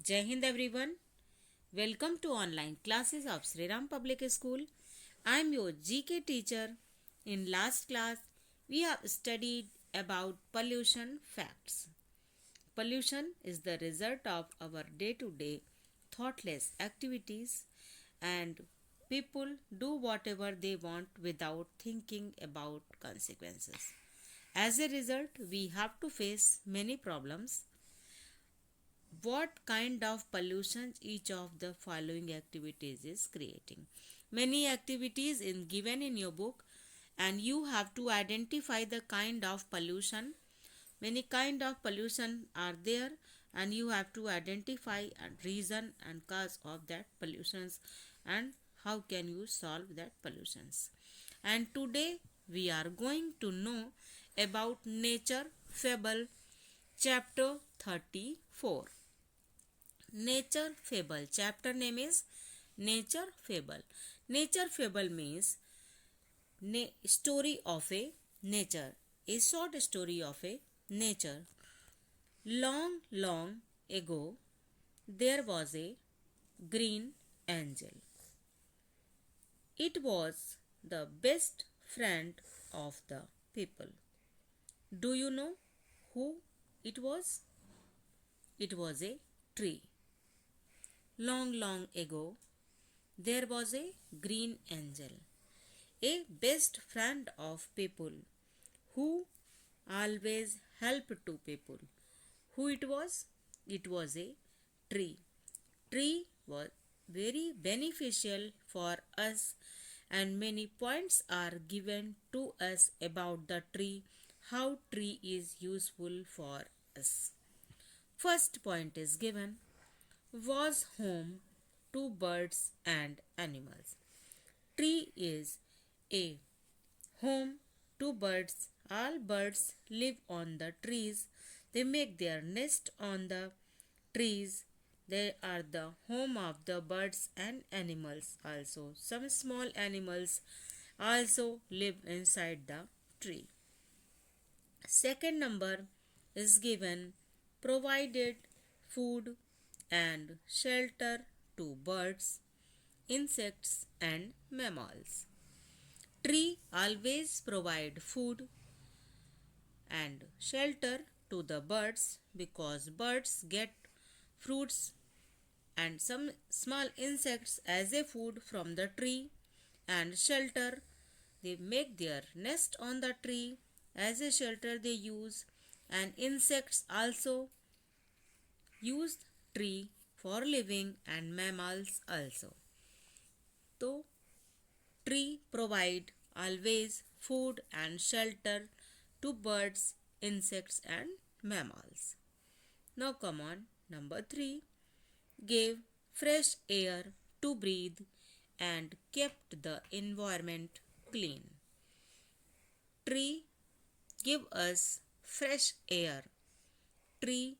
Jai Hind everyone. Welcome to online classes of Sri Ram Public School. I am your GK teacher. In last class, we have studied about pollution facts. Pollution is the result of our day-to-day thoughtless activities, and people do whatever they want without thinking about consequences. As a result, we have to face many problems. What kind of pollution each of the following activities is creating? Many activities in given in your book, and you have to identify the kind of pollution. Many kind of pollution are there, and you have to identify a reason and cause of that pollutions, and how can you solve that pollutions. And today we are going to know about nature fable chapter 34. Nature fable. Chapter name is Nature fable. Nature fable means story of a nature. A short story of a nature. Long, long ago, there was a green angel. It was the best friend of the people. Do you know who it was? It was a tree. Long, long ago, there was a green angel, a best friend of people who always helped to people. Who it was? It was a tree. Tree was very beneficial for us, and many points are given to us about the tree, how tree is useful for us. First point is given, was home to birds and animals. Tree is a home to birds. All birds live on the trees. They make their nest on the trees. They are the home of the birds and animals also. Some small animals also live inside the tree. Second number is given, provided food and shelter to birds, insects and mammals. Tree always provide food and shelter to the birds because birds get fruits and some small insects as a food from the tree, and shelter, they make their nest on the tree as a shelter they use, and insects also use tree for living, and mammals also. So tree provide always food and shelter to birds, insects and mammals. Now come on, number 3, gave fresh air to breathe and kept the environment clean. Tree give us fresh air. Tree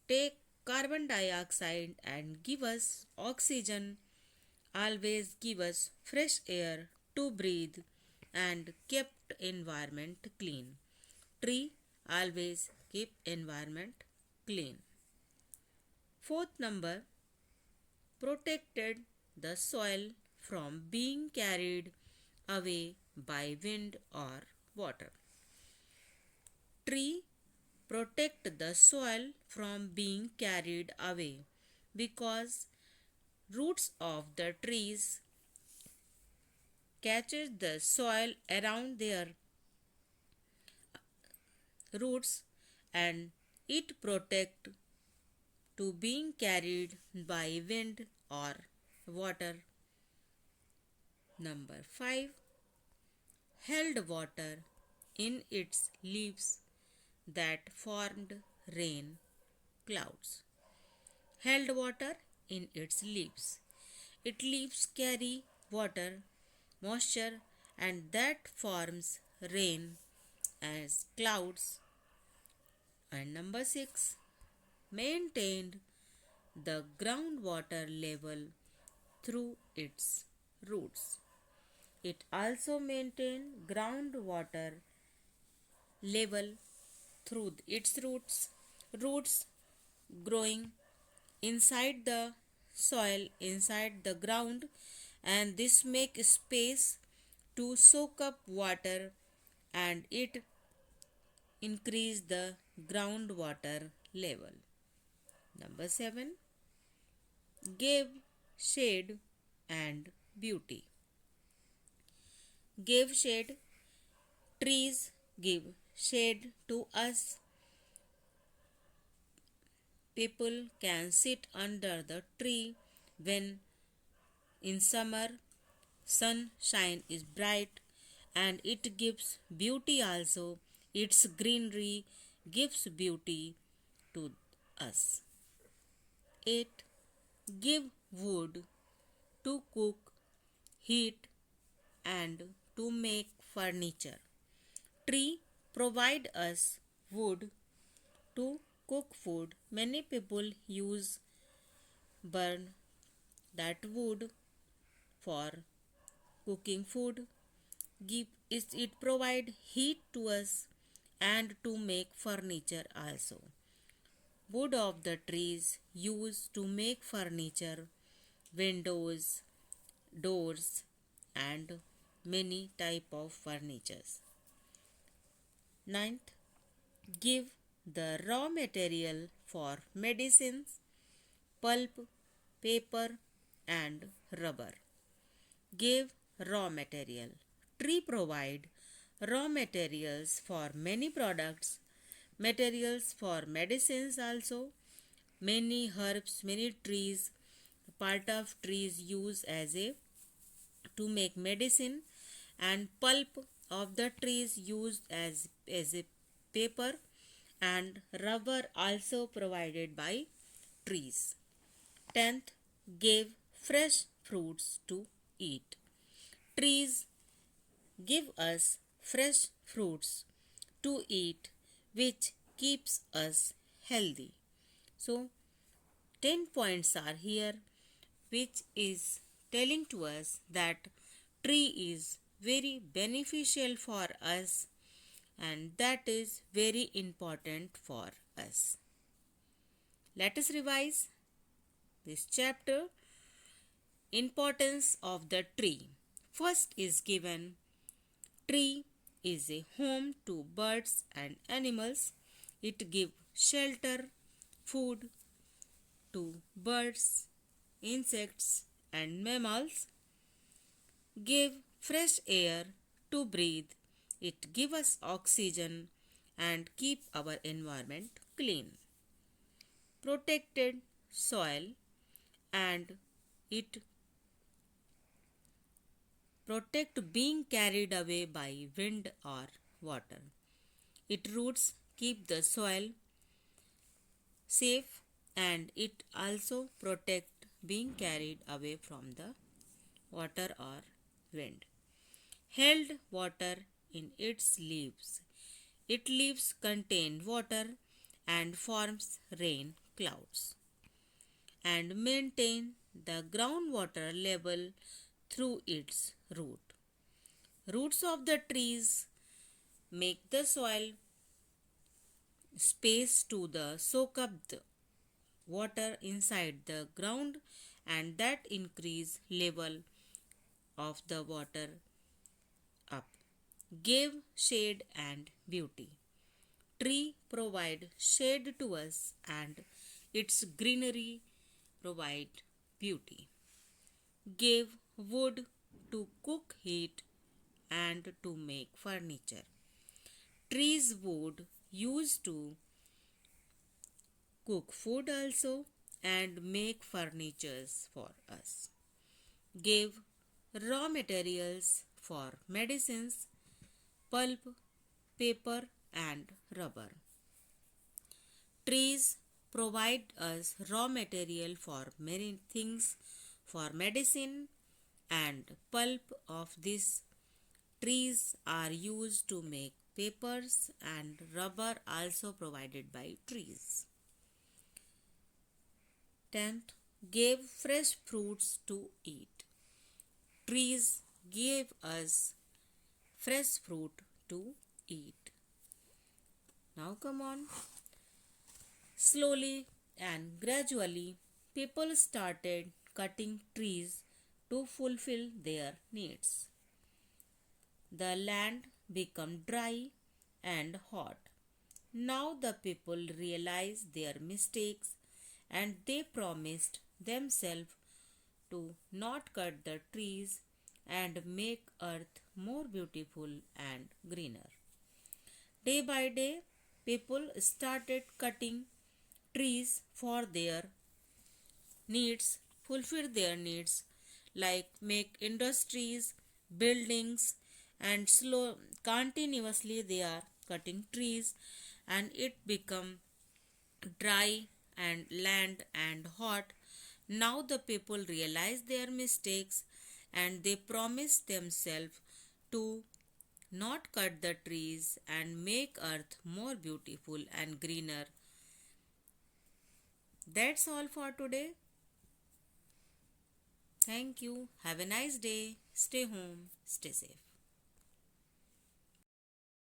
take carbon dioxide and give us oxygen, always give us fresh air to breathe and kept environment clean. Tree always keep environment clean. Fourth number, protected the soil from being carried away by wind or water. Tree protect the soil from being carried away because roots of the trees catches the soil around their roots, and it protect to being carried by wind or water. Number 5, held water in its leaves that formed rain clouds. Held water in its leaves. Its leaves carry water, moisture, and that forms rain as clouds. And number 6, maintained the groundwater level through its roots. It also maintained groundwater level through its roots. Roots growing inside the soil, inside the ground, and this make space to soak up water, and it increase the groundwater level. Number 7, give shade and beauty. Give shade. Trees give shade to us. People can sit under the tree when in summer sunshine is bright, and it gives beauty also. Its greenery gives beauty to us. 8. Give wood to cook, heat, and to make furniture. Tree provide us wood to cook food. Many people use burn that wood for cooking food. It provide heat to us and to make furniture also. Wood of the trees used to make furniture, windows, doors, and many type of furnitures. 9th, give the raw material for medicines, pulp, paper, and rubber. Give raw material. Tree provide raw materials for many products, materials for medicines also. Many herbs, many trees, part of trees use as a to make medicine, and pulp of the trees used as a paper, and rubber also provided by trees. 10th, give fresh fruits to eat. Trees give us fresh fruits to eat, which keeps us healthy. So 10 points are here, which is telling to us that tree is very beneficial for us, and that is very important for us. Let us revise this chapter. Importance of the tree. First is given, tree is a home to birds and animals. It gives shelter, food to birds, insects, and mammals. Give fresh air to breathe. It gives us oxygen and keep our environment clean. Protected soil, and it protect being carried away by wind or water. Its roots keep the soil safe, and it also protect being carried away from the water or wind. Held water in its leaves. Its leaves contain water and forms rain clouds, and maintain the groundwater level through its root. Roots of the trees make the soil space to the soak up the water inside the ground, and that increase level of the water up. Give shade and beauty. Tree provide shade to us, and its greenery provide beauty. Give wood to cook heat and to make furniture. Trees wood used to cook food also and make furnitures for us. Give raw materials for medicines, pulp, paper, and rubber. Trees provide us raw material for many things, for medicine, and pulp of these trees are used to make papers, and rubber also provided by trees. 10th, gave fresh fruits to eat. Trees gave us fresh fruit to eat. Now come on. Slowly and gradually people started cutting trees to fulfill their needs. The land became dry and hot. Now the people realized their mistakes and they promised themselves to not cut the trees and make earth more beautiful and greener. Day by day, people started cutting trees for their needs, fulfill their needs, like make industries, buildings, and slow continuously they are cutting trees and it become dry and land and hot. Now the people realize their mistakes and they promise themselves to not cut the trees and make earth more beautiful and greener. That's all for today. Thank you. Have a nice day. Stay home. Stay safe.